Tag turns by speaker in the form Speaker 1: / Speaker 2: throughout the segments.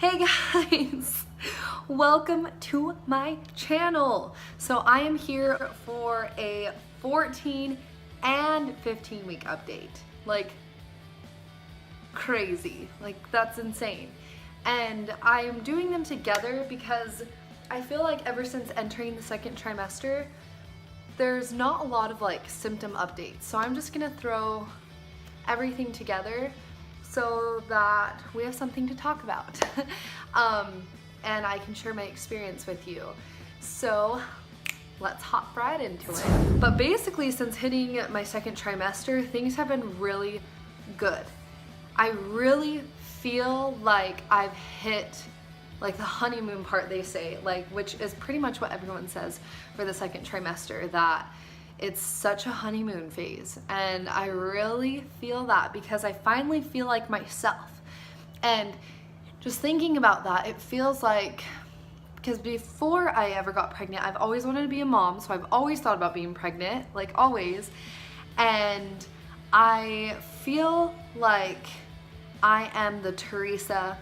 Speaker 1: Hey guys, welcome to my channel. So I am here for a 14 and 15 week update. Like crazy, like that's insane. And I am doing them together because I feel like ever since entering the second trimester, there's not a lot of like symptom updates. So I'm just gonna throw everything together so that we have something to talk about and I can share my experience with you. So let's hop right into it. But basically, since hitting my second trimester, things have been really good. I really feel like I've hit like the honeymoon part, they say, like, which is pretty much what everyone says for the second trimester, that it's such a honeymoon phase. And I really feel that because I finally feel like myself. And just thinking about that, it feels like, because before I ever got pregnant, I've always wanted to be a mom, so I've always thought about being pregnant, like always. And I feel like I am the Teresa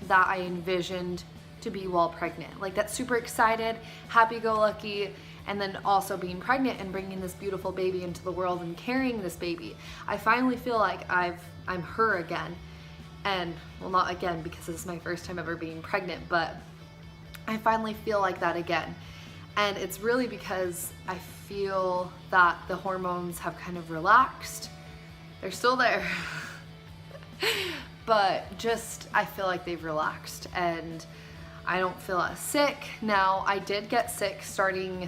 Speaker 1: that I envisioned to be while pregnant. Like that super excited, happy-go-lucky, and then also being pregnant and bringing this beautiful baby into the world and carrying this baby. I finally feel like I'm her again. And, well, not again because this is my first time ever being pregnant, but I finally feel like that again. And it's really because I feel that the hormones have kind of relaxed. They're still there. But just, I feel like they've relaxed and I don't feel as sick. Now, I did get sick starting,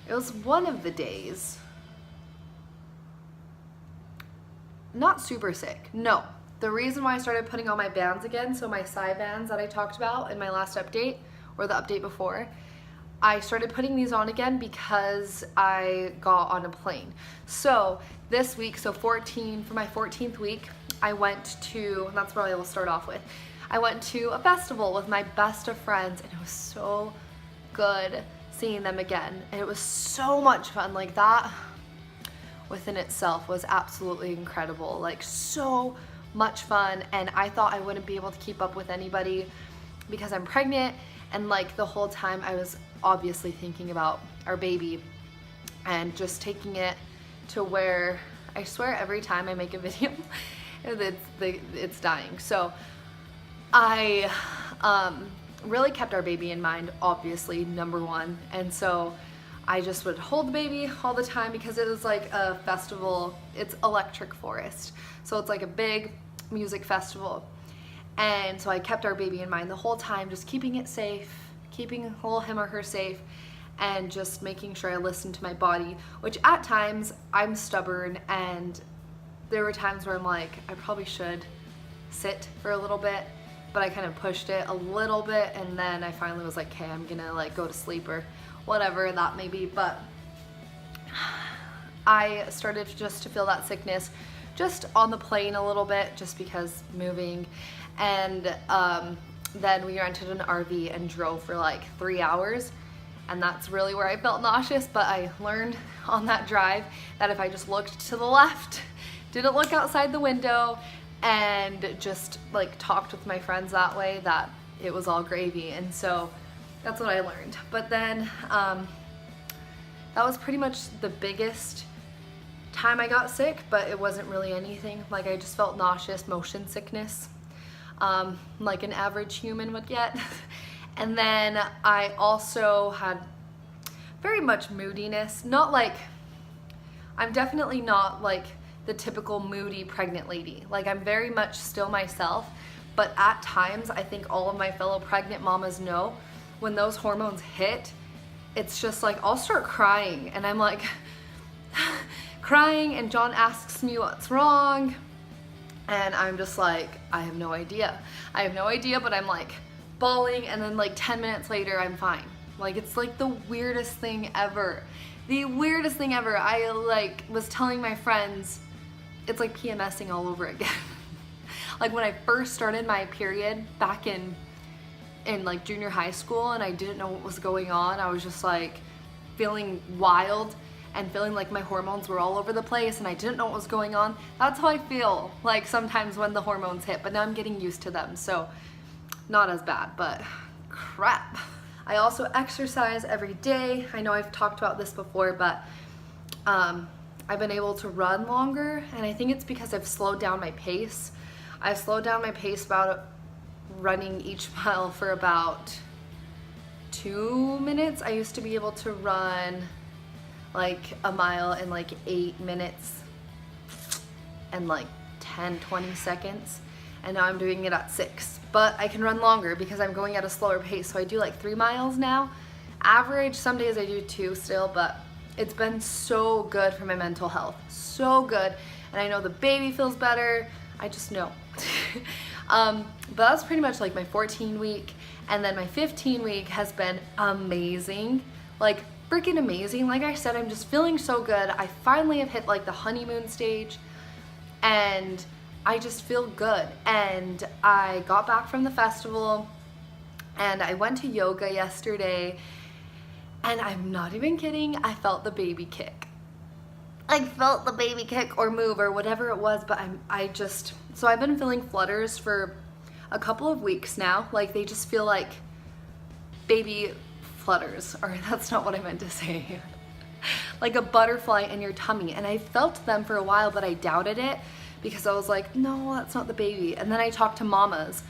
Speaker 1: it was one of the days. Not super sick, no. The reason why I started putting on my bands again, so my side bands that I talked about in my last update, or the update before, I started putting these on again because I got on a plane. So this week, so for my 14th week, I went to, and that's where I will start off with, I went to a festival with my best of friends and it was so good seeing them again. And it was so much fun. Like that within itself was absolutely incredible. Like so much fun. And I thought I wouldn't be able to keep up with anybody because I'm pregnant. And like the whole time I was obviously thinking about our baby and just taking it to where I swear every time I make a video it's dying. So I really kept our baby in mind, obviously, number one. And so I just would hold the baby all the time because it was like a festival. It's Electric Forest. So it's like a big music festival. And so I kept our baby in mind the whole time, just keeping it safe, keeping little him or her safe, and just making sure I listened to my body, which at times I'm stubborn and there were times where I'm like, I probably should sit for a little bit, but I kind of pushed it a little bit and then I finally was like, okay, I'm gonna like go to sleep or whatever that may be. But I started just to feel that sickness just on the plane a little bit, just because moving. And then we rented an RV and drove for like 3 hours. And that's really where I felt nauseous, but I learned on that drive that if I just looked to the left, didn't look outside the window, and just like talked with my friends that way, that it was all gravy. And so that's what I learned. But then that was pretty much the biggest time I got sick, but it wasn't really anything. Like I just felt nauseous, motion sickness, like an average human would get. And then I also had very much moodiness. Not like, I'm definitely not like the typical moody pregnant lady. Like I'm very much still myself, but at times I think all of my fellow pregnant mamas know when those hormones hit, it's just like I'll start crying and I'm like crying and John asks me what's wrong and I'm just like, I have no idea. I have no idea, but I'm like bawling and then like 10 minutes later I'm fine. Like it's like the weirdest thing ever. The weirdest thing ever. I like was telling my friends, it's like PMSing all over again. Like when I first started my period back in like junior high school and I didn't know what was going on, I was just like feeling wild and feeling like my hormones were all over the place and I didn't know what was going on. That's how I feel like sometimes when the hormones hit, but now I'm getting used to them. So not as bad, but crap. I also exercise every day. I know I've talked about this before, but I've been able to run longer, and I think it's because I've slowed down my pace. I've slowed down my pace about running each mile for about 2 minutes. I used to be able to run like a mile in like 8 minutes and like 10-20 seconds, and now I'm doing it at 6. But I can run longer because I'm going at a slower pace, so I do like 3 miles now. Average, some days I do 2 still, but it's been so good for my mental health, so good. And I know the baby feels better, I just know. But that's pretty much like my 14 week, and then my 15 week has been amazing, like freaking amazing. Like I said, I'm just feeling so good. I finally have hit like the honeymoon stage, and I just feel good. And I got back from the festival, and I went to yoga yesterday, and I'm not even kidding, I felt the baby kick. I felt the baby kick or move or whatever it was, but so I've been feeling flutters for a couple of weeks now. Like they just feel like baby flutters, or that's not what I meant to say. Like a butterfly in your tummy. And I felt them for a while, but I doubted it because I was like, no, that's not the baby. And then I talked to mamas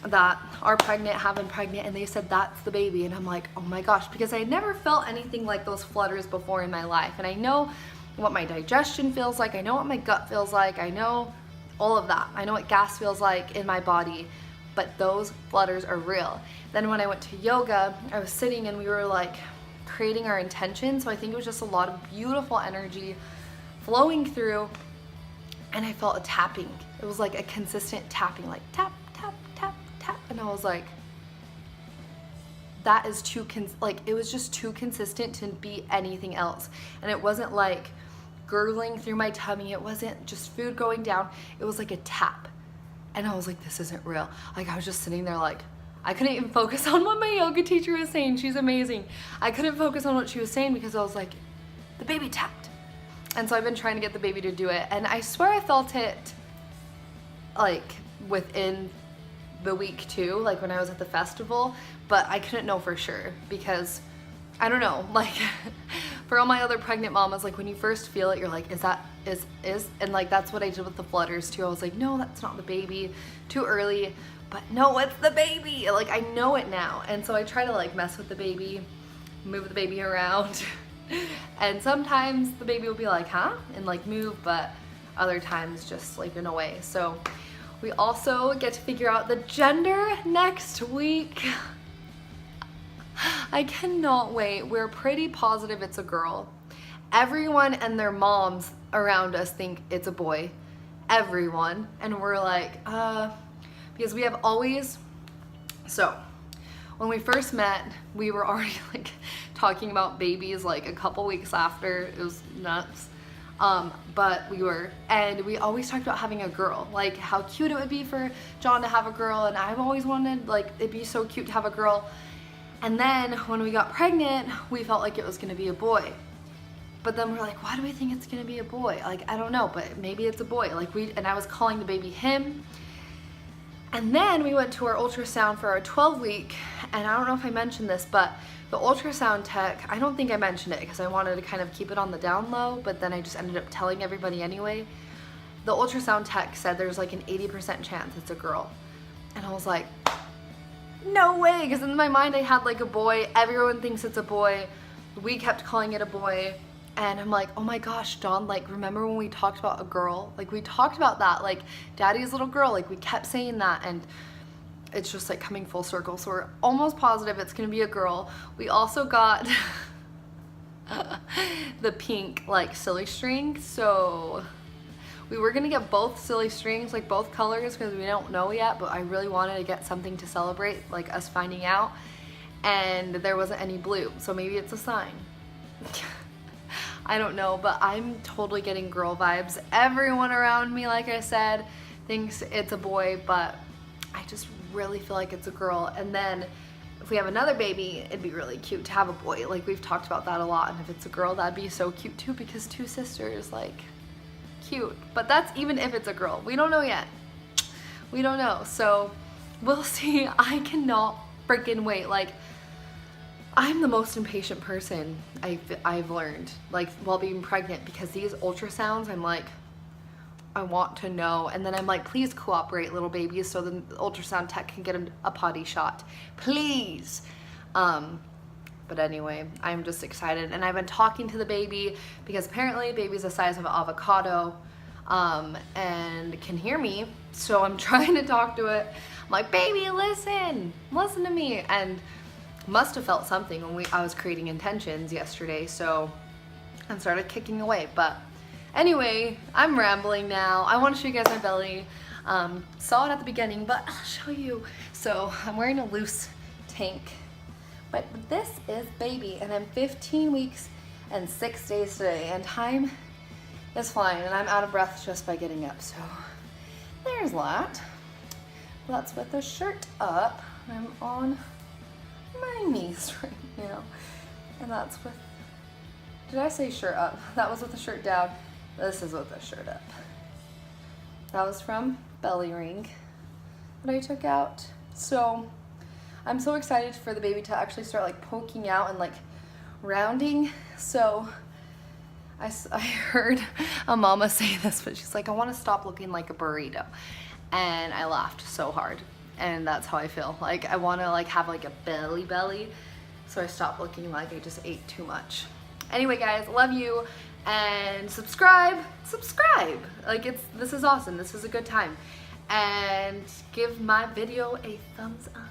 Speaker 1: that are pregnant, have been pregnant, and they said that's the baby. And I'm like, oh my gosh, because I never felt anything like those flutters before in my life. And I know what my digestion feels like, I know what my gut feels like, I know all of that. I know what gas feels like in my body, but those flutters are real. Then when I went to yoga, I was sitting and we were like creating our intention. So I think it was just a lot of beautiful energy flowing through, and I felt a tapping. It was like a consistent tapping, like tap, tap, tap, tap. And I was like, that is it was just too consistent to be anything else. And it wasn't like gurgling through my tummy. It wasn't just food going down. It was like a tap. And I was like, this isn't real. Like I was just sitting there like, I couldn't even focus on what my yoga teacher was saying. She's amazing. I couldn't focus on what she was saying because I was like, the baby tapped. And so I've been trying to get the baby to do it. And I swear I felt it like within the week too, like when I was at the festival, but I couldn't know for sure because I don't know, like for all my other pregnant mamas, like when you first feel it, you're like, and like that's what I did with the flutters too. I was like, no, that's not the baby, too early, but no, it's the baby. Like I know it now. And so I try to like mess with the baby, move the baby around. And sometimes the baby will be like, huh? And like move, but other times just sleeping away. So we also get to figure out the gender next week. I cannot wait. We're pretty positive it's a girl. Everyone and their moms around us think it's a boy. Everyone. And we're like, because we have always, so when we first met, we were already like talking about babies like a couple weeks after. It was nuts. But and we always talked about having a girl, like how cute it would be for John to have a girl, and I've always wanted, like, it'd be so cute to have a girl. And then when we got pregnant, we felt like it was gonna be a boy. But then we're like, why do we think it's gonna be a boy? Like, I don't know, but maybe it's a boy. And I was calling the baby him. And then we went to our ultrasound for our 12-week, and I don't know if I mentioned this, but the ultrasound tech, I don't think I mentioned it because I wanted to kind of keep it on the down low, but then I just ended up telling everybody anyway. The ultrasound tech said there's like an 80% chance it's a girl. And I was like, no way, because in my mind I had like a boy, everyone thinks it's a boy, we kept calling it a boy, and I'm like, oh my gosh, Dawn, like, remember when we talked about a girl? Like, we talked about that, like, daddy's little girl, like, we kept saying that, and it's just like coming full circle. So we're almost positive it's gonna be a girl. We also got the pink like silly string, so we were gonna get both silly strings, like both colors, because we don't know yet, but I really wanted to get something to celebrate like us finding out, and there wasn't any blue, so maybe it's a sign. I don't know, but I'm totally getting girl vibes. Everyone around me, like I said, thinks it's a boy, but I just really feel like it's a girl. And then if we have another baby, it'd be really cute to have a boy. Like, we've talked about that a lot, and if it's a girl, that'd be so cute too, because 2 sisters, like, cute. But that's even if it's a girl. We don't know yet. We don't know. So we'll see. I cannot freaking wait. Like, I'm the most impatient person I've learned, like, while being pregnant, because these ultrasounds, I'm like, I want to know. And then I'm like, please cooperate, little babies, so the ultrasound tech can get a potty shot. Please. But anyway, I'm just excited. And I've been talking to the baby because apparently baby's the size of an avocado and can hear me. So I'm trying to talk to it. I'm like, baby, listen to me. And must have felt something when I was creating intentions yesterday. So I started kicking away. But anyway, I'm rambling now. I want to show you guys my belly. Saw it at the beginning, but I'll show you. So I'm wearing a loose tank. But this is baby, and I'm 15 weeks and 6 days today, and time is flying, and I'm out of breath just by getting up. So there's that. That's with the shirt up. I'm on my knees right now, and that's with, did I say shirt up? That was with the shirt down. This is with the shirt up. That was from Belly Ring that I took out. So I'm so excited for the baby to actually start like poking out and like rounding. So I heard a mama say this, but she's like, I want to stop looking like a burrito. And I laughed so hard. And that's how I feel. Like, I want to like have like a belly. So I stopped looking like I just ate too much. Anyway, guys, love you. And subscribe. Like, this is awesome. This is a good time. And give my video a thumbs up.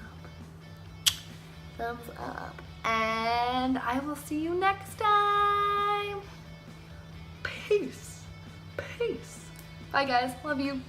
Speaker 1: And I will see you next time. Peace. Bye, guys. Love you.